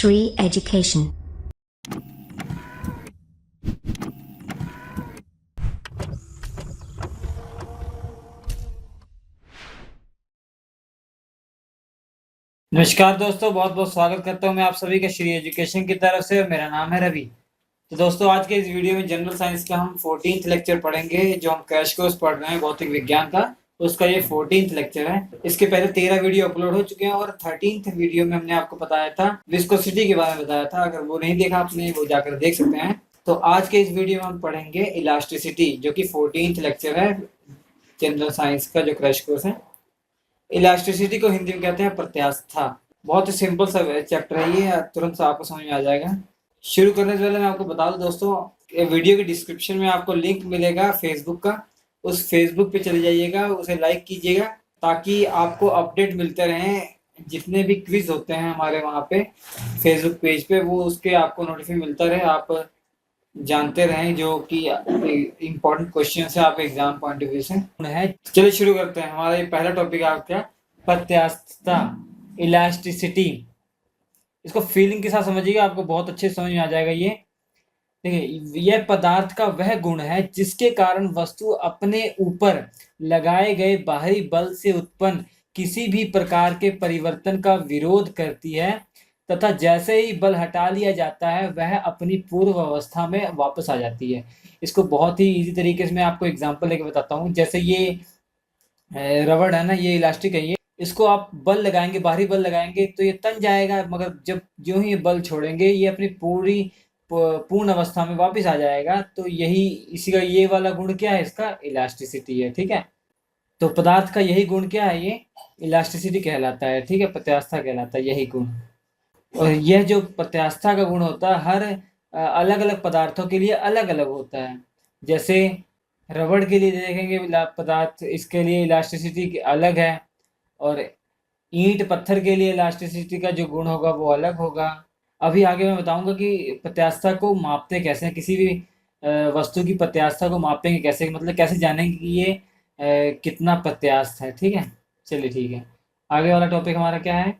Shri Education. नमस्कार दोस्तों, बहुत बहुत स्वागत करता हूं मैं आप सभी का श्री एजुकेशन की तरफ से। और मेरा नाम है रवि। तो दोस्तों, आज के इस वीडियो में जनरल साइंस का हम 14th लेक्चर पढ़ेंगे। जो हम क्रैश कोर्स पढ़ रहे हैं भौतिक विज्ञान का, उसका ये 14th लेक्चर है। इसके पहले 13 वीडियो अपलोड हो चुके हैं और 13th वीडियो में हमने आपको बताया था विस्कोसिटी के बारे में बताया था। अगर वो नहीं देखा आपने, वो जाकर देख सकते हैं। तो आज के इस वीडियो में हम पढ़ेंगे इलास्टिसिटी, जो कि 14th लेक्चर है जनरल साइंस का जो क्रैश कोर्स है। इलास्टिसिटी को हिंदी में कहते हैं प्रत्यास्था। बहुत ही सिंपल सा चैप्टर है ये, तुरंत से आपको समझ में आ जाएगा। शुरू करने से पहले मैं आपको बता दूं दोस्तों, वीडियो के डिस्क्रिप्शन में आपको लिंक मिलेगा फेसबुक का। उस फेसबुक पे चले जाइएगा, उसे लाइक कीजिएगा ताकि आपको अपडेट मिलते रहें। जितने भी क्विज होते हैं हमारे वहाँ पे फेसबुक पेज पे, वो उसके आपको नोटिफिकेशन मिलता रहे, आप जानते रहें। जो कि इम्पोर्टेंट क्वेश्चन है आप एग्जाम पॉइंट ऑफ व्यू से है। चलिए शुरू करते हैं। हमारा ये पहला टॉपिक आपका प्रत्यास्थता, इलास्टिसिटी। इसको फीलिंग के साथ समझिएगा, आपको बहुत अच्छे समझ में आ जाएगा। ये देखिए, यह पदार्थ का वह गुण है जिसके कारण वस्तु अपने ऊपर लगाए गए बाहरी बल से उत्पन्न किसी भी प्रकार के परिवर्तन का विरोध करती है, तथा जैसे ही बल हटा लिया जाता है वह अपनी पूर्व अवस्था में वापस आ जाती है। इसको बहुत ही इजी तरीके से मैं आपको एग्जांपल लेके बताता हूँ। जैसे ये रबड़ है ना, ये इलास्टिक है। ये इसको आप बल लगाएंगे, बाहरी बल लगाएंगे तो ये तन जाएगा, मगर जब जो ही बल छोड़ेंगे ये अपनी पूर्ण अवस्था में वापस आ जाएगा। तो यही इसी का ये वाला गुण क्या है, इसका इलास्टिसिटी है। ठीक है, तो पदार्थ का यही गुण क्या है, ये इलास्टिसिटी कहलाता है। ठीक है, प्रत्यास्था कहलाता है यही गुण। और यह जो प्रत्यास्था का गुण होता है हर अलग अलग पदार्थों के लिए अलग अलग होता है। जैसे रबड़ के लिए देखेंगे पदार्थ, इसके लिए इलास्टिसिटी अलग है, और ईंट पत्थर के लिए इलास्टिसिटी का जो गुण होगा वो अलग होगा। अभी आगे मैं बताऊंगा कि प्रत्यास्था को मापते कैसे हैं। किसी भी वस्तु की प्रत्यास्था को मापेंगे कैसे, मतलब कैसे जानेंगे कि ये कितना प्रत्यास्थ है। ठीक है, चलिए ठीक है। आगे वाला टॉपिक हमारा क्या है,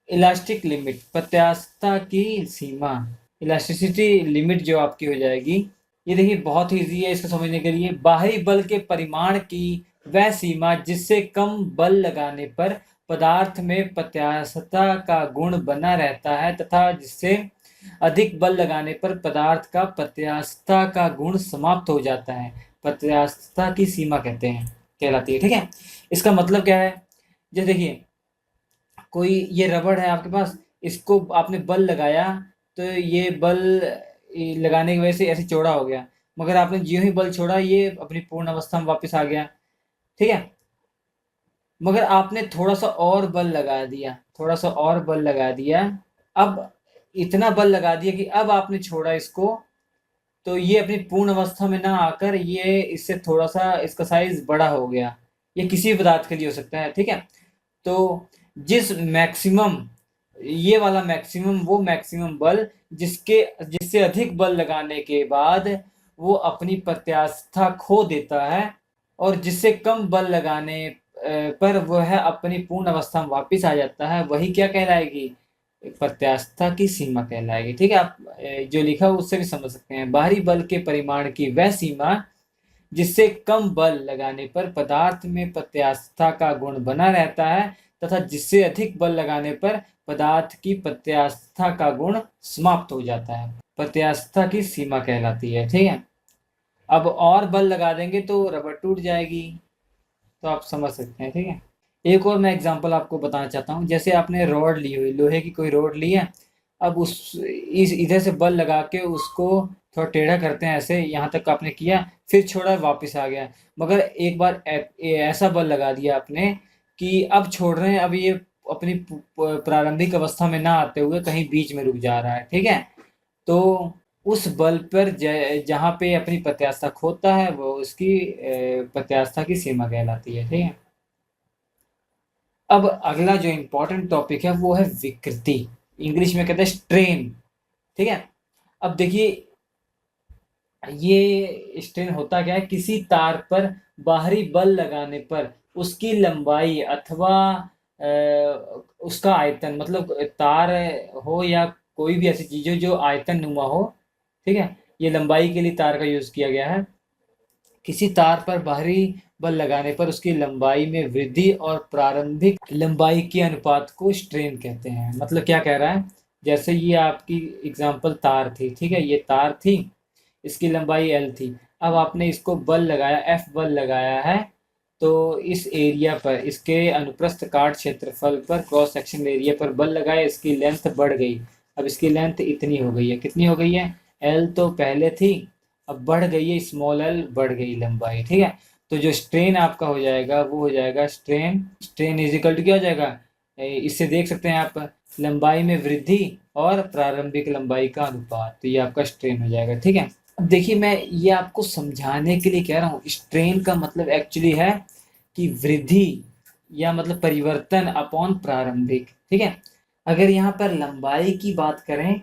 इलास्टिक लिमिट, प्रत्यास्थता की सीमा। इलास्टिसिटी लिमिट जो आपकी हो जाएगी, ये देखिए बहुत ही ईजी है इसको समझने के लिए। बाहरी बल के परिमाण की वह सीमा जिससे कम बल लगाने पर पदार्थ में प्रत्यास्थता का गुण बना रहता है, तथा जिससे अधिक बल लगाने पर पदार्थ का प्रत्यास्थता का गुण समाप्त हो जाता है, प्रत्यास्थता की सीमा कहते हैं, कहलाती है। ठीक है, इसका मतलब क्या है। जैसे देखिए, कोई ये रबड़ है आपके पास, इसको आपने बल लगाया तो ये बल लगाने की वजह से ऐसे चौड़ा हो गया, मगर आपने ज्यों ही बल छोड़ा ये अपनी पूर्ण अवस्था में वापस आ गया। ठीक है, मगर आपने थोड़ा सा और बल लगा दिया, थोड़ा सा और बल लगा दिया। अब इतना बल लगा दिया कि अब आपने छोड़ा इसको, तो ये अपनी पूर्ण अवस्था में ना आकर ये इससे थोड़ा सा इसका साइज बड़ा हो गया। ये किसी भी पदार्थ के लिए हो सकता है। ठीक है, तो जिस मैक्सिमम, ये वाला मैक्सिमम, वो मैक्सिमम बल जिससे अधिक बल लगाने के बाद वो अपनी प्रत्यास्था खो देता है, और जिससे कम बल लगाने पर वह अपनी पूर्ण अवस्था में वापस आ जाता है, वही क्या कहलाएगी, प्रत्यास्था की सीमा कहलाएगी। ठीक है, आप जो लिखा है उससे भी समझ सकते हैं। बाहरी बल के परिमाण की वह सीमा जिससे कम बल लगाने पर पदार्थ में प्रत्यास्था का गुण बना रहता है, तथा जिससे अधिक बल लगाने पर पदार्थ की प्रत्यास्था का गुण समाप्त हो जाता है, प्रत्यास्था की सीमा कहलाती है। ठीक है, अब और बल लगा देंगे तो रबड़ टूट जाएगी, तो आप समझ सकते हैं। ठीक है, एक और मैं एग्जांपल आपको बताना चाहता हूँ। जैसे आपने रॉड ली हुई, लोहे की कोई रॉड ली है, अब इस इधर से बल लगा के उसको थोड़ा टेढ़ा करते हैं, ऐसे यहाँ तक आपने किया, फिर छोड़ा वापस आ गया। मगर एक बार ऐसा बल लगा दिया आपने कि अब छोड़ रहे हैं, अब ये अपनी प्रारंभिक अवस्था में ना आते हुए कहीं बीच में रुक जा रहा है। ठीक है, तो उस बल पर जहाँ पे अपनी प्रत्यास्था खोता है वो उसकी प्रत्यास्था की सीमा कहलाती है। ठीक है, अब अगला जो इम्पोर्टेंट टॉपिक है वो है विकृति, इंग्लिश में कहते हैं स्ट्रेन। ठीक है, अब देखिए ये स्ट्रेन होता क्या है, किसी तार पर बाहरी बल लगाने पर उसकी लंबाई अथवा उसका आयतन, मतलब तार हो या कोई भी ऐसी चीज हो जो आयतन नुमा हो, ठीक है, ये लंबाई के लिए तार का यूज किया गया है। किसी तार पर बाहरी बल लगाने पर उसकी लंबाई में वृद्धि और प्रारंभिक लंबाई के अनुपात को स्ट्रेन कहते हैं। मतलब क्या कह रहा है, जैसे ये आपकी एग्जांपल तार थी, ठीक है, ये तार थी, इसकी लंबाई एल थी। अब आपने इसको बल लगाया, एफ बल लगाया है, तो इस एरिया पर, इसके अनुप्रस्थ काट क्षेत्रफल पर, क्रॉस सेक्शन एरिया पर बल लगाया, इसकी लेंथ बढ़ गई। अब इसकी लेंथ इतनी हो गई है, कितनी हो गई है, एल तो पहले थी, अब बढ़ गई है, स्मॉल एल बढ़ गई लंबाई, ठीक है। तो जो स्ट्रेन आपका हो जाएगा वो हो जाएगा strain, strain is equal to क्या हो जाएगा, इससे देख सकते हैं आप, लंबाई में वृद्धि और प्रारंभिक लंबाई का अनुपात, तो ये आपका स्ट्रेन हो जाएगा, ठीक है। अब देखिए, मैं ये आपको समझाने के लिए कह रहा हूँ, स्ट्रेन का मतलब एक्चुअली है कि वृद्धि या मतलब परिवर्तन अपॉन प्रारंभिक, ठीक है। अगर यहाँ पर लंबाई की बात करें,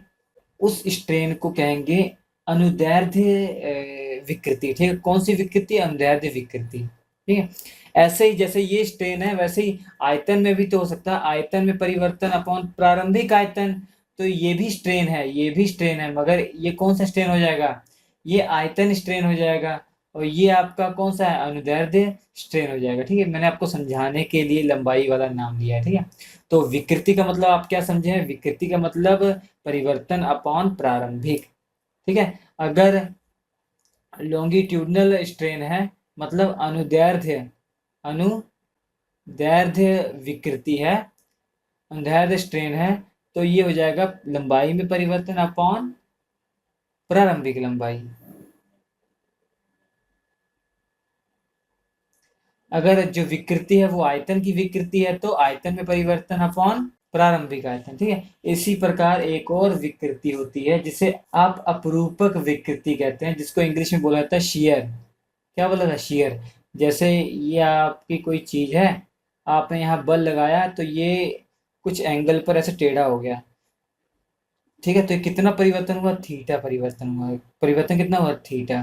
उस स्ट्रेन को कहेंगे अनुदैर्ध्य विकृति, ठीक है। कौन सी विकृति, अनुदैर्ध्य विकृति, ठीक है। ऐसे ही जैसे ये स्ट्रेन है, वैसे ही आयतन में भी तो हो सकता है, आयतन में परिवर्तन अपॉन प्रारंभिक आयतन, तो ये भी स्ट्रेन है, ये भी स्ट्रेन है, मगर ये कौन सा स्ट्रेन हो जाएगा, ये आयतन स्ट्रेन हो जाएगा, और ये आपका कौन सा है, अनुदैर्ध्य स्ट्रेन हो जाएगा, ठीक है। मैंने आपको समझाने के लिए लंबाई वाला नाम लिया है, ठीक है। तो विकृति का मतलब आप क्या समझे हैं, विकृति का मतलब परिवर्तन अपॉन प्रारंभिक, ठीक है। अगर लॉन्गिट्यूडनल स्ट्रेन है, मतलब अनुदैर्ध्य, अनुदैर्ध्य विकृति है, अनुदैर्ध्य स्ट्रेन है, तो ये हो जाएगा लंबाई में परिवर्तन अपॉन प्रारंभिक लंबाई। अगर जो विकृति है वो आयतन की विकृति है, तो आयतन में परिवर्तन अपॉन प्रारंभिक आयतन, ठीक है। इसी प्रकार एक और विकृति होती है जिसे आप अपरूपक विकृति कहते हैं, जिसको इंग्लिश में बोला जाता है शियर। क्या बोला था, शियर। जैसे ये आपकी कोई चीज है, आपने यहाँ बल लगाया, तो ये कुछ एंगल पर ऐसे टेढ़ा हो गया, ठीक है, तो ये कितना परिवर्तन हुआ, थीटा परिवर्तन हुआ, परिवर्तन कितना हुआ, थीटा।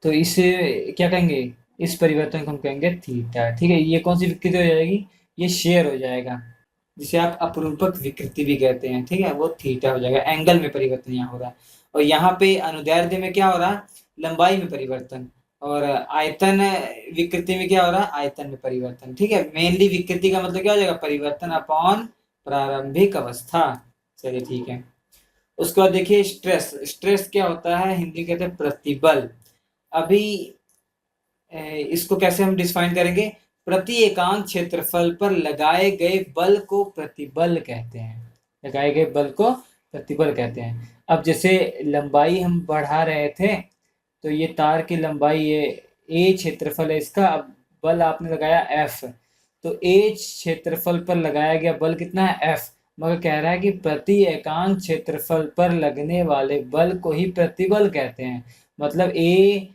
तो इसे क्या कहेंगे, इस परिवर्तन को हम कहेंगे थीटा, ठीक है। ये कौन सी विकृति हो जाएगी, ये शेयर हो जाएगा, जिसे आप अपरूपक विकृति भी कहते हैं, ठीक है, वो थीटा हो जाएगा, एंगल में परिवर्तन यहाँ हो रहा है। और यहाँ पे अनुदैर्ध्य में क्या हो रहा है, लंबाई में परिवर्तन, और आयतन विकृति में क्या हो रहा है, आयतन में परिवर्तन, ठीक है। मेनली विकृति का मतलब क्या हो जाएगा, परिवर्तन अपॉन प्रारंभिक अवस्था। चलिए ठीक है। उसके बाद देखिए स्ट्रेस, स्ट्रेस क्या होता है, हिंदी कहते हैं प्रतिबल। अभी इसको कैसे हम डिफाइन करेंगे, प्रति एकांक क्षेत्रफल पर लगाए गए बल को प्रतिबल कहते हैं, लगाए गए बल को प्रतिबल कहते हैं। अब जैसे लंबाई हम बढ़ा रहे थे, तो ये तार की लंबाई, ये ए क्षेत्रफल है इसका, अब बल आपने लगाया एफ, तो ए क्षेत्रफल पर लगाया गया बल कितना है, एफ, मगर कह रहा है कि प्रति एकांक क्षेत्रफल पर लगने वाले बल को ही प्रतिबल कहते हैं। मतलब ए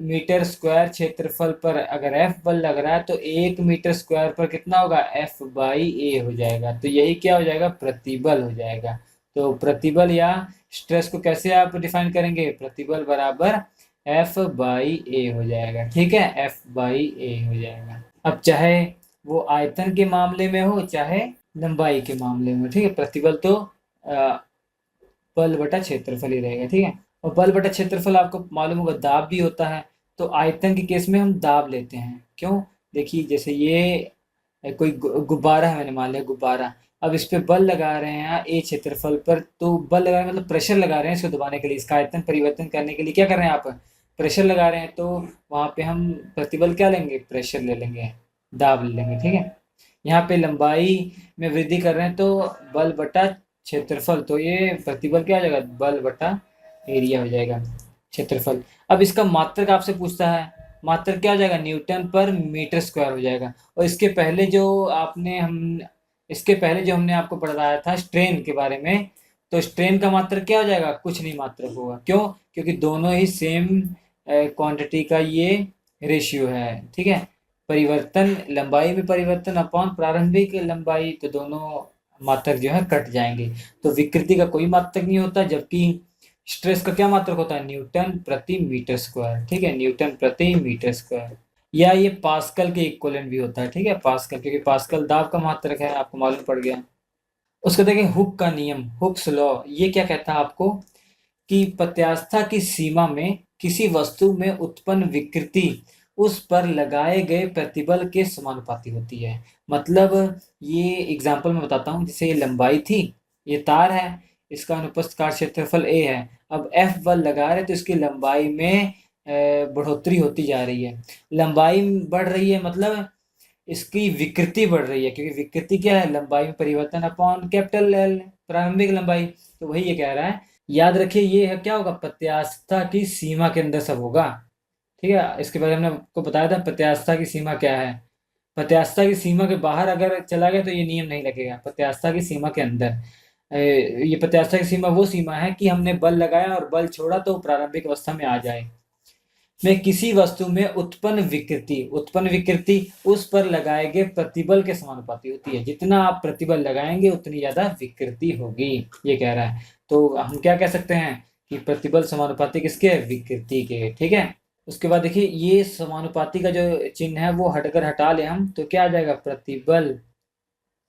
मीटर स्क्वायर क्षेत्रफल पर अगर एफ बल लग रहा है, तो 1 मीटर स्क्वायर पर कितना होगा, एफ बाई ए हो जाएगा, तो यही क्या हो जाएगा, प्रतिबल हो जाएगा। तो प्रतिबल या स्ट्रेस को कैसे आप डिफाइन करेंगे, प्रतिबल बराबर एफ बाई ए हो जाएगा, ठीक है, एफ बाई ए हो जाएगा। अब चाहे वो आयतन के मामले में हो, चाहे लंबाई के मामले में, ठीक है, प्रतिबल तो बल बटा क्षेत्रफल ही रहेगा, ठीक है। और बल बटा क्षेत्रफल आपको मालूम होगा, दाब भी होता है, तो आयतन के केस में हम दाब लेते हैं, क्यों, देखिए जैसे ये कोई गुब्बारा है, मैंने मान लिया गुब्बारा, अब इस पे बल लगा रहे हैं ए क्षेत्रफल पर, तो बल लगा रहे हैं मतलब प्रेशर लगा रहे हैं इसको दबाने के लिए, इसका आयतन परिवर्तन करने के लिए क्या कर रहे हैं आप, प्रेशर लगा रहे हैं, तो वहां पे हम प्रतिबल क्या लेंगे, प्रेशर ले लेंगे, दाब ले लेंगे, ठीक है। यहाँ पे लंबाई में वृद्धि कर रहे हैं, तो बल बटा क्षेत्रफल, तो ये प्रतिबल क्या हो जाएगा, बल बटा एरिया हो जाएगा, क्षेत्रफल। अब इसका मात्रक आपसे पूछता है, मात्रक क्या हो जाएगा, न्यूटन पर मीटर स्क्वायर हो जाएगा। और इसके पहले जो हमने आपको पढ़ाया था स्ट्रेन के बारे में, तो स्ट्रेन का मात्रक क्या हो जाएगा, कुछ नहीं मात्रक होगा, क्यों, क्योंकि दोनों ही सेम क्वांटिटी का ये रेशियो है, ठीक है। परिवर्तन, लंबाई में परिवर्तन अपॉन प्रारंभिक लंबाई, तो दोनों मात्रक जो है कट जाएंगे, तो विकृति का कोई मात्रक नहीं होता, जबकि स्ट्रेस का क्या मात्रक होता है, न्यूटन प्रति मीटर स्क्वायर, ठीक है, न्यूटन प्रति मीटर स्क्वायर। या ये पास्कल के इक्विवेलेंट भी होता है, ठीक है, पास्कल, क्योंकि पास्कल दाब का मात्रक है, आपको मालूम पड़ गया। उसको देखें हुक का नियम, हुक्स लॉ, ये क्या कहता है आपको कि प्रत्यास्थता की सीमा में किसी वस्तु में उत्पन्न विकृति उस पर लगाए गए प्रतिबल के समानुपाती होती है। मतलब ये एग्जांपल मैं बताता हूँ, जैसे ये लंबाई थी, ये तार है, इसका अनुप्रस्थ काट क्षेत्रफल a है। अब F बल लगा रहे तो इसकी लंबाई में बढ़ोतरी होती जा रही है। लंबाई बढ़ रही है मतलब इसकी विकृति बढ़ रही है, क्योंकि विकृति क्या है, लंबाई में परिवर्तन अपॉन कैपिटल एल, प्रारंभिक लंबाई। तो वही ये कह रहा है, याद रखिए ये है क्या होगा, प्रत्यास्थता की सीमा के अंदर सब होगा। ठीक है, इसके बारे में हमने आपको बताया था प्रत्यास्थता की सीमा क्या है। प्रत्यास्थता की सीमा के बाहर अगर चला गया तो ये नियम नहीं लगेगा। प्रत्यास्थता की सीमा के अंदर ये प्रत्यास्थता की सीमा वो सीमा है कि हमने बल लगाया और बल छोड़ा तो प्रारंभिक अवस्था में आ जाए। में किसी वस्तु में उत्पन्न विकृति उस पर लगाए गए प्रतिबल के समानुपाती होती है। जितना आप प्रतिबल लगाएंगे उतनी ज्यादा विकृति होगी, ये कह रहा है। तो हम क्या कह सकते हैं कि प्रतिबल समानुपाती किसके, विकृति के। ठीक है, उसके बाद देखिए ये समानुपाती का जो चिन्ह है वो हटकर हटा ले हम, तो क्या आ जाएगा, प्रतिबल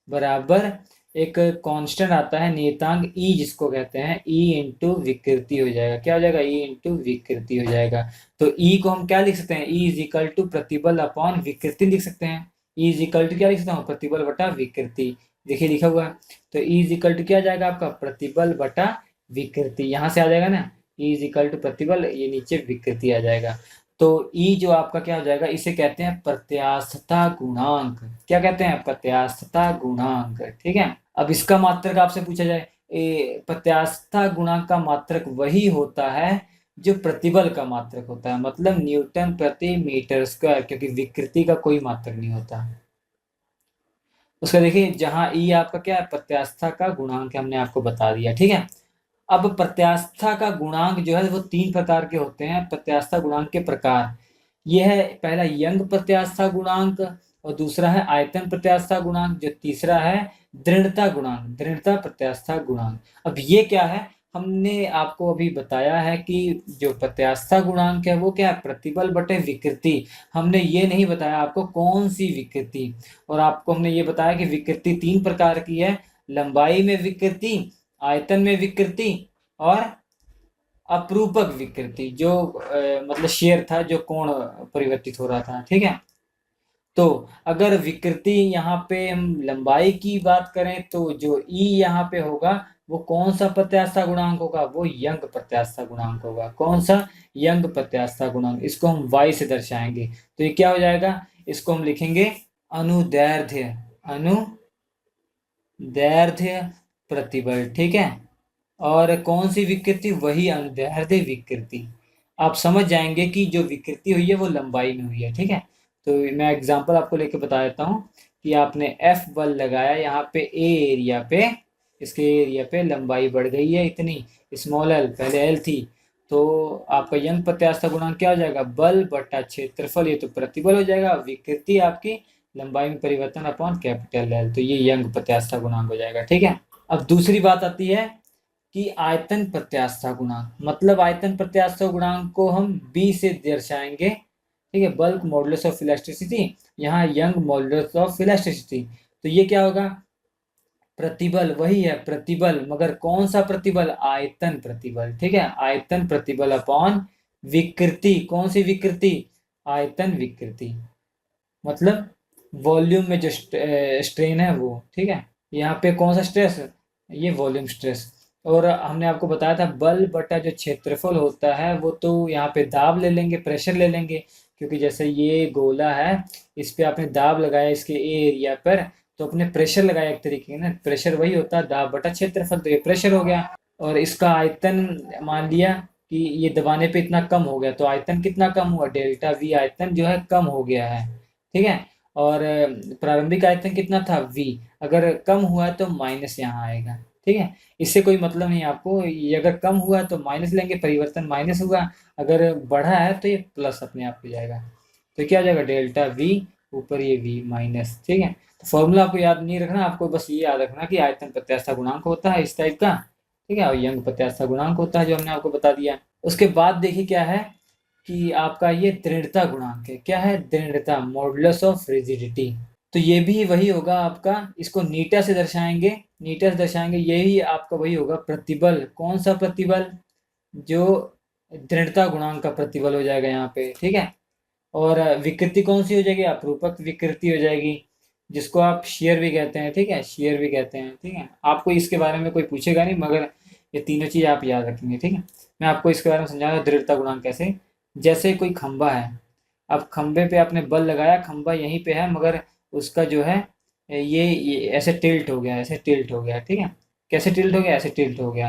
बराबर एक कांस्टेंट आता है नियतांक ई, जिसको कहते हैं ई इंटू विकृति हो जाएगा। क्या हो जाएगा, ई इंटू विकृति हो जाएगा। तो ई को हम क्या लिख सकते हैं, ई इज इक्वल टू प्रतिबल अपॉन विकृति लिख सकते हैं। ई इज इक्वल टू क्या लिख सकता हूँ, प्रतिबल बटा विकृति। देखिए लिखा हुआ है, तो ई इज इक्वल टू क्या आ जाएगा आपका, प्रतिबल बटा विकृति। यहाँ से आ जाएगा ना, ई इज इक्वल टू प्रतिबल, ये नीचे विकृति आ जाएगा। तो ई जो आपका क्या हो जाएगा, इसे कहते हैं प्रत्यास्थता गुणांक। क्या कहते हैं, प्रत्यास्थता गुणांक। ठीक है, अब इसका मात्रक आपसे पूछा जाए, प्रत्यास्थता गुणांक का मात्रक वही होता है जो प्रतिबल का मात्रक होता है, मतलब न्यूटन प्रति मीटर स्क्वायर, क्योंकि विकृति का कोई मात्रक नहीं होता। उसका देखिए जहां ई आपका क्या है, प्रत्यास्थता का गुणांक है, हमने आपको बता दिया। ठीक है, अब प्रत्यास्थता का गुणांक जो है वो तीन प्रकार के होते हैं। प्रत्यास्थता गुणांक के प्रकार ये है, पहला यंग प्रत्यास्थता गुणांक, और दूसरा है आयतन प्रत्यास्थता गुणांक, जो तीसरा है दृढ़ता गुणांक, दृढ़ता प्रत्यास्थता गुणांक। अब ये क्या है, हमने आपको अभी बताया है कि जो प्रत्यास्थता गुणांक है वो क्या है, प्रतिबल बटे विकृति। हमने ये नहीं बताया आपको कौन सी विकृति, और आपको हमने ये बताया कि विकृति तीन प्रकार की है, लंबाई में विकृति, आयतन में विकृति, और अपरूपक विकृति, जो मतलब शेयर था, जो कोण परिवर्तित हो रहा था। ठीक है, तो अगर विकृति यहाँ पे हम लंबाई की बात करें तो जो ई यहाँ पे होगा वो कौन सा प्रत्यास्थता गुणांक होगा, वो यंग प्रत्यास्थता गुणांक होगा। कौन सा, यंग प्रत्यास्थता गुणांक। इसको हम y से दर्शाएंगे, तो ये क्या हो जाएगा, इसको हम लिखेंगे अनुदैर्ध्य, अनुदैर्ध्य प्रतिबल। ठीक है, और कौन सी विकृति, वही अनुदैर्ध्य विकृति। आप समझ जाएंगे कि जो विकृति हुई है वो लंबाई में हुई है। ठीक है, तो मैं एग्जांपल आपको लेके बता देता हूँ कि आपने F बल लगाया यहाँ पे ए एरिया पे, इसके एरिया पे लंबाई बढ़ गई है इतनी, स्मॉल एल, पहले एल थी, तो आपका यंग प्रत्यास्थता गुणांक क्या हो जाएगा, बल बटा क्षेत्रफल, ये तो प्रतिबल हो जाएगा, विकृति आपकी लंबाई में परिवर्तन अपॉन कैपिटल एल, तो ये यंग प्रत्यास्थता गुणांक हो जाएगा। ठीक है, अब दूसरी बात आती है कि आयतन प्रत्यास्थता गुणांक, मतलब आयतन प्रत्यास्थता गुणांक को हम b से दर्शाएंगे। ठीक है, बल्क मॉडुलस ऑफ इलास्टिसिटी, यहाँ यंग मॉडुलस ऑफ इलास्टिसिटी। तो ये क्या होगा, प्रतिबल वही है प्रतिबल, मगर कौन सा प्रतिबल, आयतन प्रतिबल। ठीक है, आयतन प्रतिबल अपॉन विकृति, कौन सी विकृति, आयतन विकृति, मतलब वॉल्यूम में जो स्ट्रेन है वो। ठीक है, यहाँ पे कौन सा स्ट्रेस, ये वॉल्यूम स्ट्रेस। और हमने आपको बताया था बल बटा जो क्षेत्रफल होता है वो तो यहाँ पे दाब ले लेंगे, प्रेशर ले लेंगे, क्योंकि जैसे ये गोला है, इस पे आपने दाब लगाया इसके एरिया पर, तो अपने प्रेशर लगाया एक तरीके का ना, प्रेशर वही होता है दाब बटा क्षेत्रफल, तो ये प्रेशर हो गया। और इसका आयतन मान लिया कि ये दबाने पे इतना कम हो गया, तो आयतन कितना कम हुआ, डेल्टा वी आयतन जो है कम हो गया है। ठीक है, और प्रारंभिक आयतन कितना था v, अगर कम हुआ है तो माइनस यहाँ आएगा। ठीक है, इससे कोई मतलब नहीं आपको, ये अगर कम हुआ है तो माइनस लेंगे, परिवर्तन माइनस हुआ, अगर बढ़ा है तो ये प्लस अपने आप हो जाएगा। तो क्या हो जाएगा, डेल्टा v ऊपर ये v माइनस। ठीक है, तो फॉर्मूला आपको याद नहीं रखना, आपको बस ये याद रखना कि आयतन प्रत्यास्थता गुणांक होता है इस टाइप का। ठीक है, और यंग प्रत्यास्थता गुणांक होता है जो हमने आपको बता दिया। उसके बाद देखिए क्या है कि आपका ये दृढ़ता गुणांक है। क्या है? दृढ़ता, मॉडुलस ऑफ रिजिडिटी। तो ये भी वही होगा आपका, इसको नीटा से दर्शाएंगे, नीटा से दर्शाएंगे, यही आपका वही होगा प्रतिबल। कौन सा प्रतिबल? जो दृढ़ता गुणांक का प्रतिबल हो जाएगा यहाँ पे, ठीक है। और विकृति कौन सी हो जाएगी? अपरूपक विकृति हो जाएगी, जिसको आप शेयर भी कहते हैं, ठीक है, शेयर भी कहते हैं, ठीक है। आपको इसके बारे में कोई पूछेगा नहीं, मगर ये तीनों चीज आप याद रखेंगे, ठीक है। मैं आपको इसके बारे में समझाऊंगा दृढ़ता गुणांक कैसे। जैसे कोई खंबा है, अब खंबे पे आपने बल लगाया, खंबा यहीं पे है, मगर उसका जो है ये ऐसे टिल्ट हो गया, ऐसे टिल्ट हो गया, ठीक है। कैसे टिल्ट हो गया? ऐसे टिल्ट हो गया।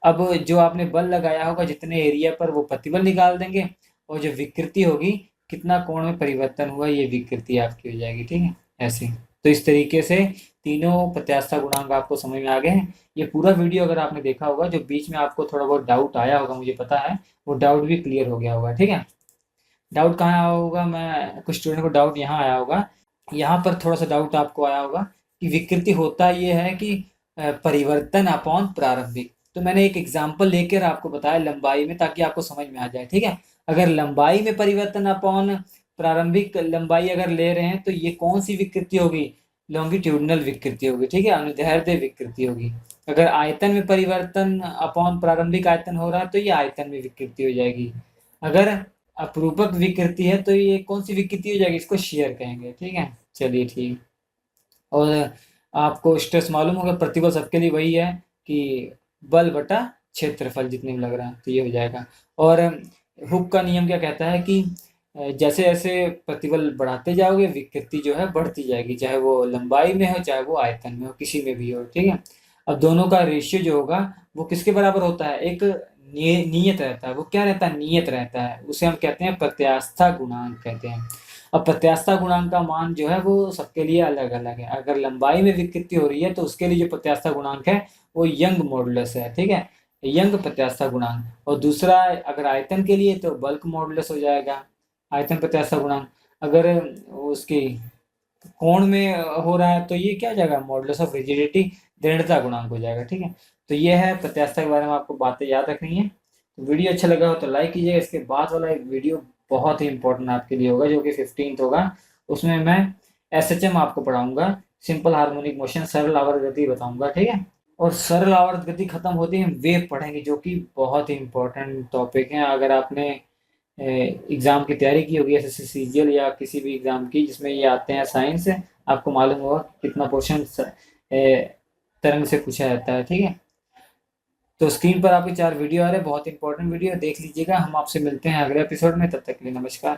अब जो आपने बल लगाया होगा, जितने एरिया पर, वो प्रतिबल निकाल देंगे, और जो विकृति होगी, कितना कोण में परिवर्तन हुआ, ये विकृति आपकी हो जाएगी, ठीक है, ऐसे। तो इस तरीके से तीनों प्रत्यास्थता गुणांक आपको समझ में आ गए हैं। ये पूरा वीडियो अगर आपने देखा होगा, जो बीच में आपको थोड़ा बहुत डाउट आया होगा, मुझे पता है, वो डाउट भी क्लियर हो गया होगा, ठीक है। डाउट कहाँ आया होगा? मैं कुछ स्टूडेंट को डाउट यहाँ आया होगा, यहाँ पर थोड़ा सा डाउट आपको आया होगा कि विकृति होता ये है कि परिवर्तन अपॉन प्रारंभिक। तो मैंने एक एग्जांपल लेकर आपको बताया लंबाई में, ताकि आपको समझ में आ जाए, ठीक है। अगर लंबाई में परिवर्तन अपॉन प्रारंभिक लंबाई अगर ले रहे हैं, तो ये कौन सी विकृति होगी? लॉन्गिट्यूडनल विकृति होगी, ठीक है, अनुदैर्ध्य विकृति होगी। अगर आयतन में परिवर्तन अपॉन प्रारंभिक आयतन हो रहा है, तो ये आयतन में विकृति हो जाएगी। अगर अपरूपक विकृति है, तो ये कौन सी विकृति हो जाएगी? इसको शेयर कहेंगे, ठीक है। चलिए ठीक। और आपको स्ट्रेस मालूम होगा, प्रतिबल सबके लिए वही है कि बल बटा क्षेत्रफल जितने में लग रहा है, तो ये हो जाएगा। और हुक का नियम क्या कहता है कि जैसे जैसे प्रतिबल बढ़ाते जाओगे, विकृति जो है बढ़ती जाएगी, चाहे वो लंबाई में हो, चाहे वो आयतन में हो, किसी में भी हो, ठीक है। अब दोनों का रेशियो जो होगा, वो किसके बराबर होता है? एक नियत रहता है। वो क्या रहता है? नियत रहता है। उसे हम कहते हैं प्रत्यास्थता गुणांक कहते हैं। अब प्रत्यास्थता गुणांक का मान जो है, वो सबके लिए अलग अलग है। अगर लंबाई में विकृति हो रही है, तो उसके लिए जो प्रत्यास्थता गुणांक है, वो यंग मॉडुलस है, ठीक है, यंग प्रत्यास्थता गुणांक। और दूसरा, अगर आयतन के लिए, तो बल्क मॉडुलस हो जाएगा, आयतन प्रत्यास्थता गुणांक। अगर उसकी कोण में हो रहा है, तो ये क्या हो जाएगा? मॉडुलस ऑफ रिजिडिटी, दृढ़ता गुणांक हो जाएगा, ठीक है। तो ये है प्रत्यास्थता के बारे में, आपको बातें याद रखनी है। तो वीडियो अच्छा लगा हो तो लाइक कीजिएगा। इसके बाद वाला एक वीडियो बहुत ही इंपॉर्टेंट आपके लिए होगा, जो कि 15th होगा। उसमें मैं एसएचएम आपको पढ़ाऊंगा, सिंपल हार्मोनिक मोशन, सरल आवर्त गति बताऊंगा, ठीक है। और सरल आवर्त गति खत्म होती है, वेव पढ़ेंगे, जो कि बहुत ही इंपॉर्टेंट टॉपिक है। अगर आपने एग्जाम की तैयारी की होगी, एसएससी सीजीएल या किसी भी एग्जाम की जिसमें ये आते हैं साइंस, आपको मालूम होगा कितना पोर्शन तरंग से पूछा जाता है, ठीक है। तो स्क्रीन पर आपके 4 वीडियो आ रहे हैं, बहुत इंपॉर्टेंट वीडियो, देख लीजिएगा। हम आपसे मिलते हैं अगले एपिसोड में, तब तक के लिए नमस्कार।